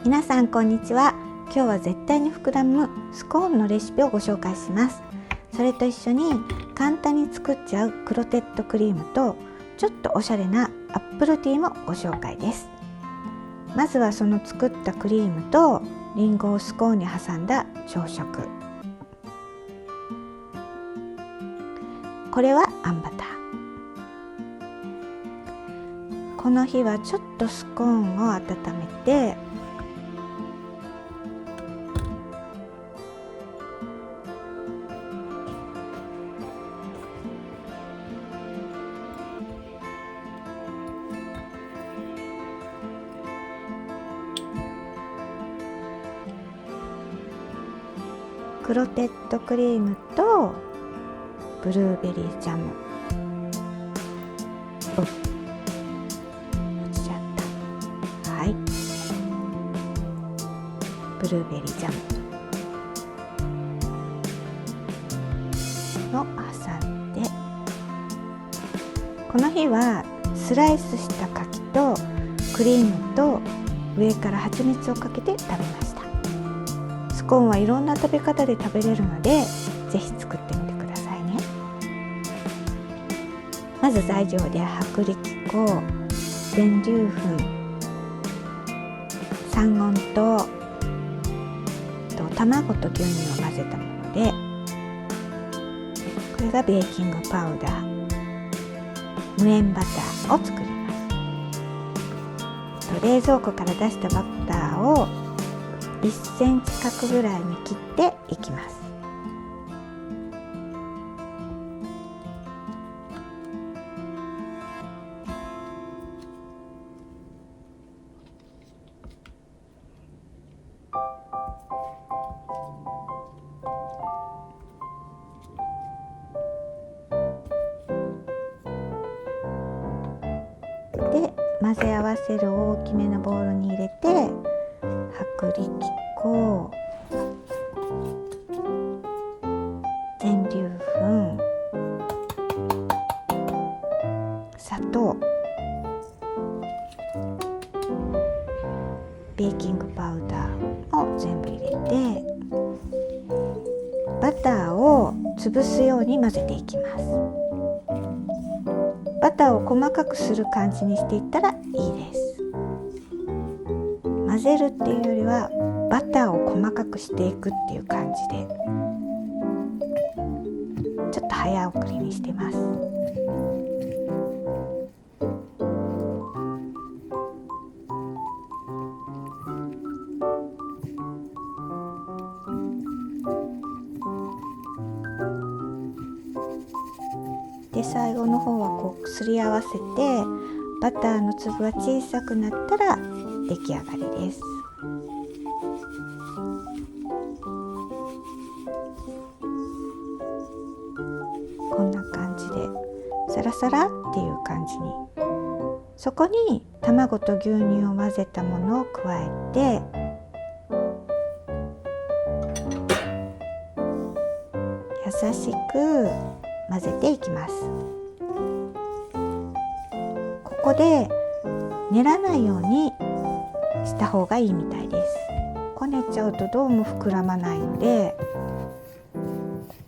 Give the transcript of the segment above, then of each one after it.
皆さんこんにちは。今日は絶対に膨らむスコーンのレシピをご紹介します。それと一緒に簡単に作っちゃうクロテッドクリームとちょっとおしゃれなアップルティーもご紹介です。まずはその作ったクリームとリンゴをスコーンに挟んだ朝食。これはあんバター。この日はちょっとスコーンを温めてクロテッドクリームとブルーベリージャム、落ちちゃった。はい、ブルーベリージャムを挟んで、この日はスライスした柿とクリームと上から蜂蜜をかけて食べました。スコーンはいろんな食べ方で食べれるのでぜひ作ってみてくださいね。まず材料で薄力粉、全粒粉、三温糖と卵と牛乳を混ぜたもので、これがベーキングパウダー、無塩バターを作ります。冷蔵庫から出したバターを1センチ角ぐらいに切っていきます。で、混ぜ合わせる大きめのボウルに入れて、薄力粉、全粒粉、砂糖、ベーキングパウダーを全部入れて、バターを潰すように混ぜていきます。バターを細かくする感じにしていったらいいです。混ぜるっていうよりはバターを細かくしていくっていう感じで、ちょっと早送りにしてます。で、最後の方はこうすり合わせて、バターの粒が小さくなったら出来上がりです。こんな感じでサラサラっていう感じに、そこに卵と牛乳を混ぜたものを加えて、優しく混ぜていきます。ここで練らないようにした方がいいみたいです。こねちゃうとどうも膨らまないので、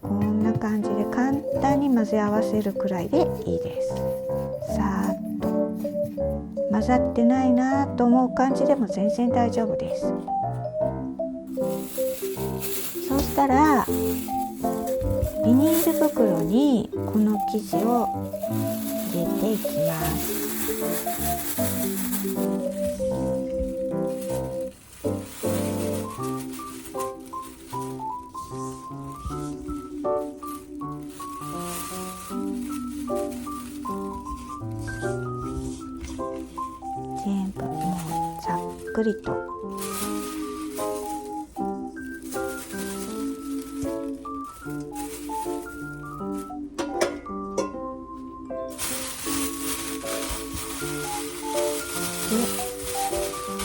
こんな感じで簡単に混ぜ合わせるくらいでいいです。さーっと混ざってないなと思う感じでも全然大丈夫です。そうしたらビニール袋にこの生地を入れていきます。全部もうざっくりと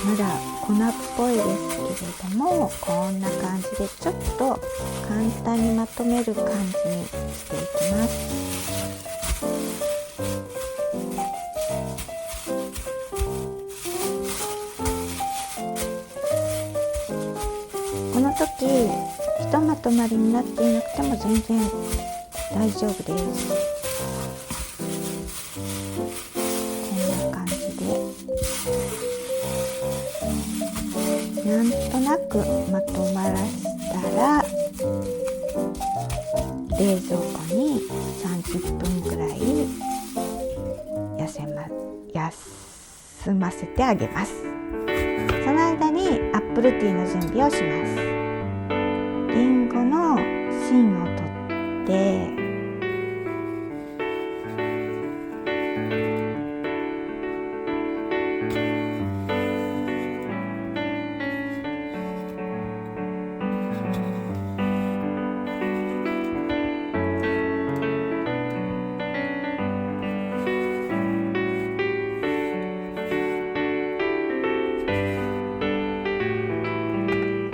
まだ粉っぽいですけれども、こんな感じでちょっと簡単にまとめる感じにしていきます。ひとまとまりになっていなくても全然大丈夫です。こんな感じでなんとなくまとまらしたら冷蔵庫に30分くらい休ませてあげます。その間にアップルティーの準備をします。リンゴの芯を取って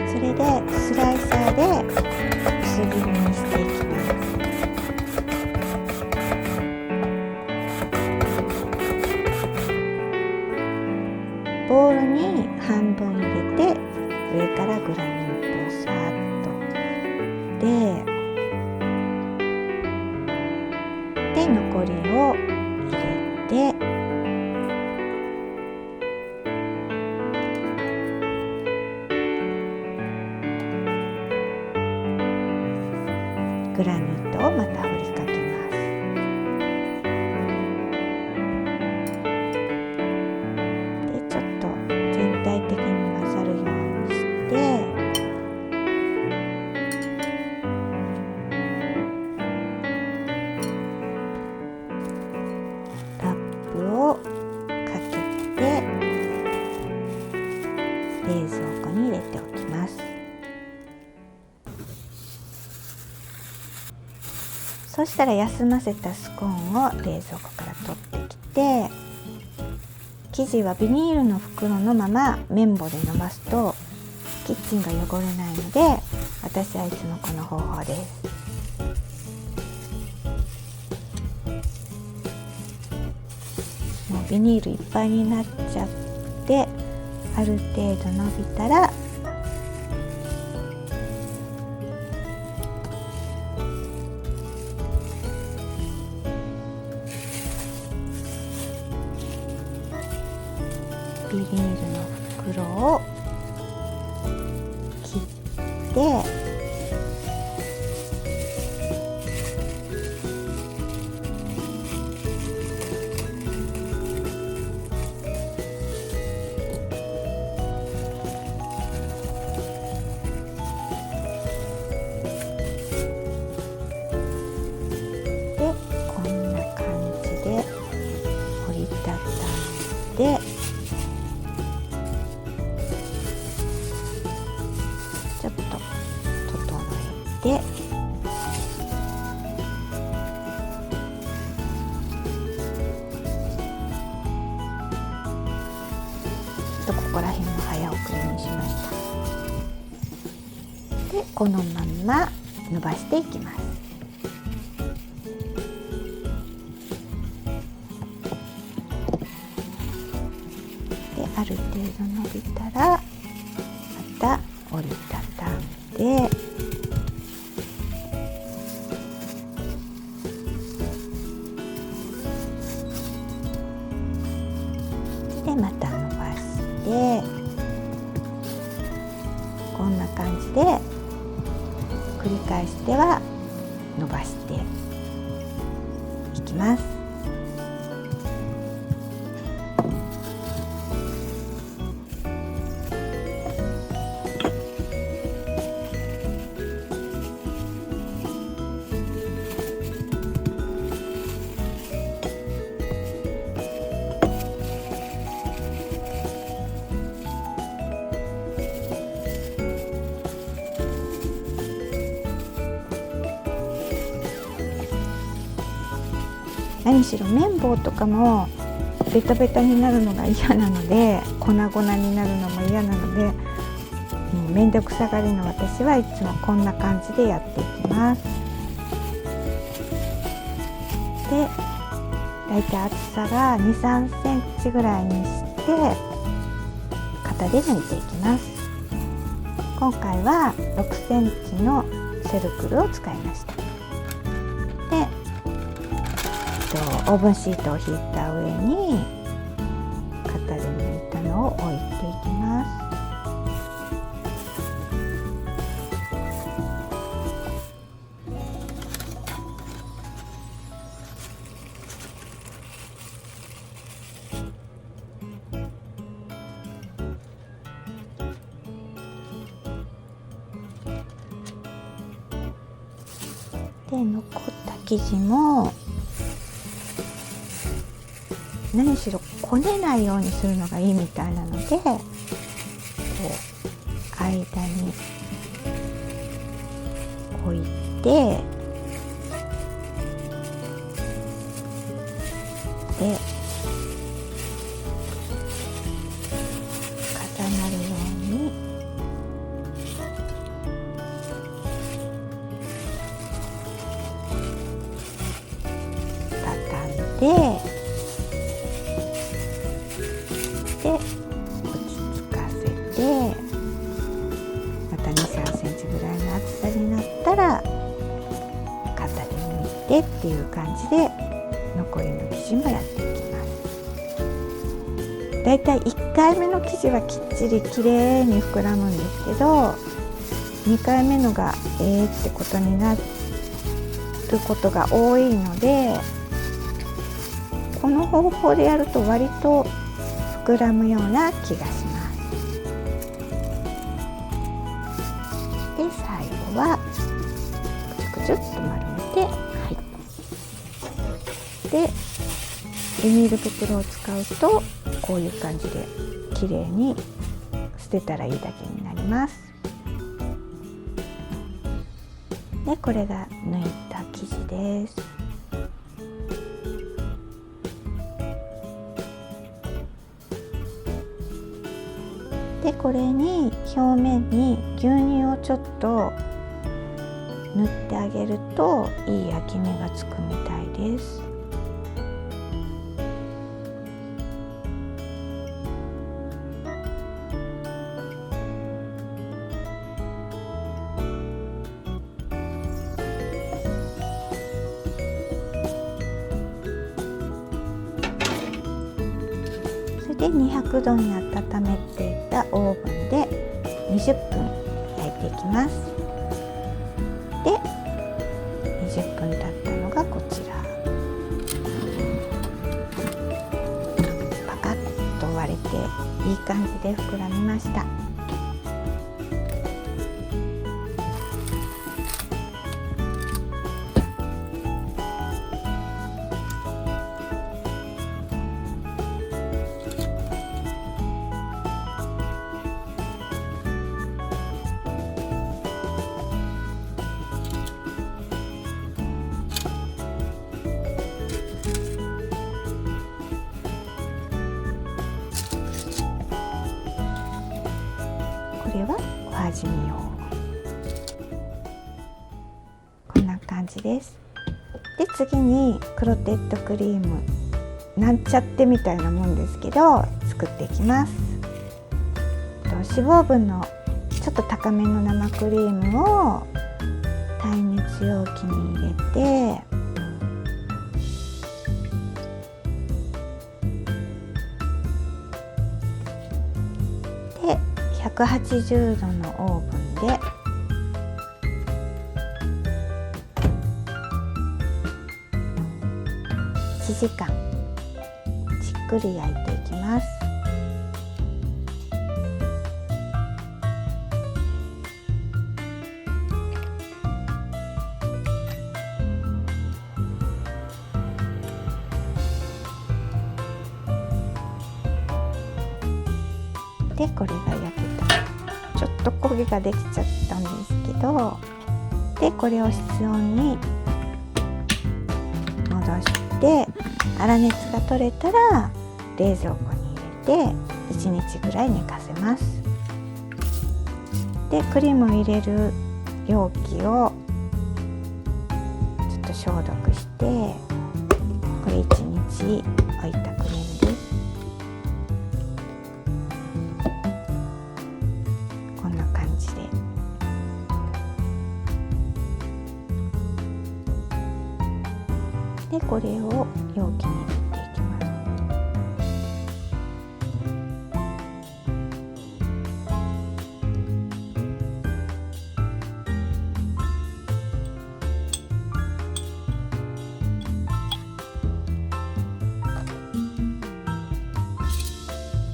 それでスライサーで薄切りにしていきます。ボウルに半分入れて上からグラニュー糖をさーっとで残りを入れてグラニュー糖をまた振りかけます。でちょっと全体的に混ざるようにしてラップをかけて冷蔵庫に入れておきます。そしたら休ませたスコーンを冷蔵庫から取ってきて、生地はビニールの袋のまま綿棒で伸ばすとキッチンが汚れないので、私はいつもこの方法です。もうビニールいっぱいになっちゃってある程度伸びたらビニールの袋を切ってこんな感じで折りたたんでちょっと整えてここら辺も早送りにしました。でこのまんま伸ばしていきます。である程度伸びたらまた折りたたんでまた伸ばしてこんな感じで繰り返しては伸ばしていきます。何しろ綿棒とかもベタベタになるのが嫌なので、粉々になるのも嫌なので、めんどくさがりの私はいつもこんな感じでやっていきます。でだいたい厚さが 2,3 センチぐらいにして型で抜いていきます。今回は6センチのセルクルを使いました。で、オーブンシートを引いた上に型で抜いたのを置いていきます。で、残った生地も何しろこねないようにするのがいいみたいなので、こう間に置いて、で重なるように畳んで、落ち着かせて、また 2,3 センチぐらいの厚さになったら型で抜いてっていう感じで残りの生地もやっていきます。だいたい1回目の生地はきっちりきれいに膨らむんですけど、2回目のがってことになることが多いので、この方法でやると割と膨らむような気がします。で、最後はくちゅくちゅっと丸めて、でビニール袋を使うとこういう感じで綺麗に捨てたらいいだけになります。で、これが抜いた生地です。で、これに表面に牛乳をちょっと塗ってあげるといい焼き目がつくみたいです。で、200度に温めていたオーブンで20分焼いていきます。で、20分経ったのがこちら。パカッと割れていい感じで膨らみました。これはお味見用。こんな感じです。で、次にクロテッドクリーム、なんちゃってみたいなもんですけど作っていきます。脂肪分のちょっと高めの生クリームを耐熱容器に入れて、180度のオーブンで1時間じっくり焼いていきます。で、これが焼けた。ちょっと焦げができちゃったんですけど、で、これを室温に戻して粗熱が取れたら冷蔵庫に入れて1日ぐらい寝かせます。で、クリームを入れる容器をちょっと消毒して、これ1日置いたクリームです。こんな感じででこれを容器に入れていきます。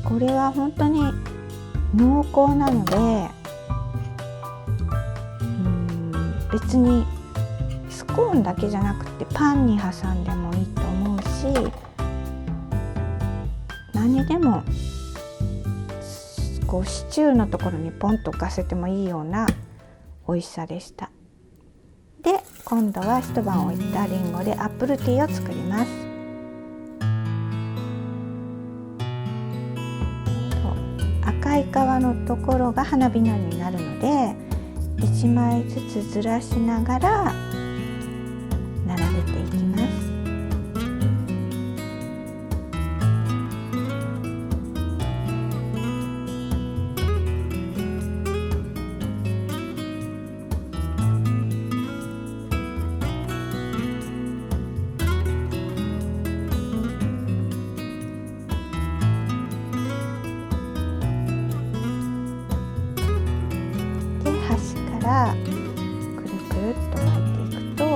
これは本当に濃厚なので、別にスコーンだけじゃなくてパンに挟んでもいいと思うし、何でもこうシチューのところにポンと置かせてもいいような美味しさでした。で、今度は一晩置いたリンゴでアップルティーを作ります。赤い皮のところが花びらになるので、1枚ずつずらしながら並べていきます。端からくるくるっと巻いていくとお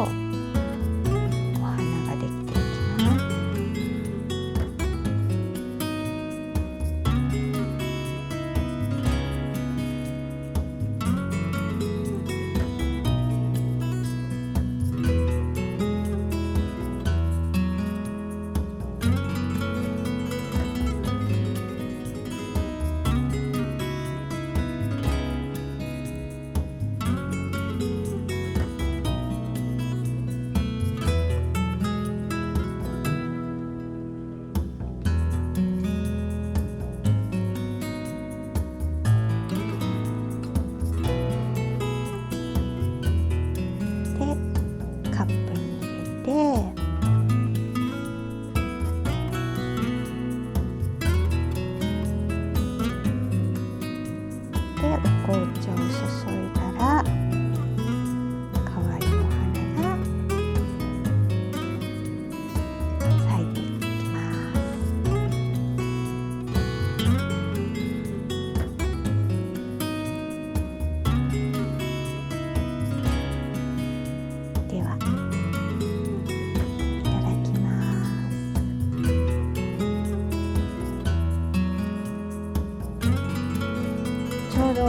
花ができていきます。カップに入れて、でお紅茶を注いだら可愛いお花が咲いていきます。では、いただきます。ちょうど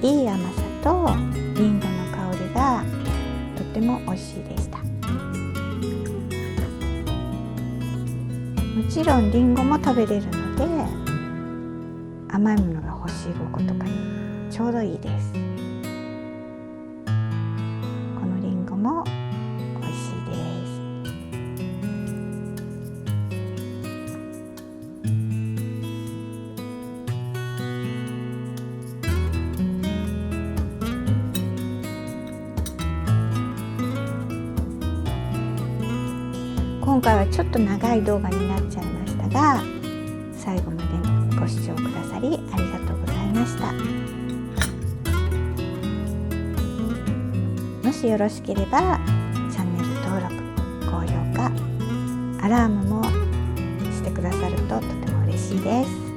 いい甘さとリンゴの香りがとても美味しいでした。もちろんリンゴも食べれるので、甘いものが欲しい午後とかにちょうどいいです。このリンゴも美味しいです。今回はちょっと長い動画になっちゃいましたが、最後までご視聴くださりありがとうございました。もしよろしければチャンネル登録、高評価、アラームもしてくださるととても嬉しいです。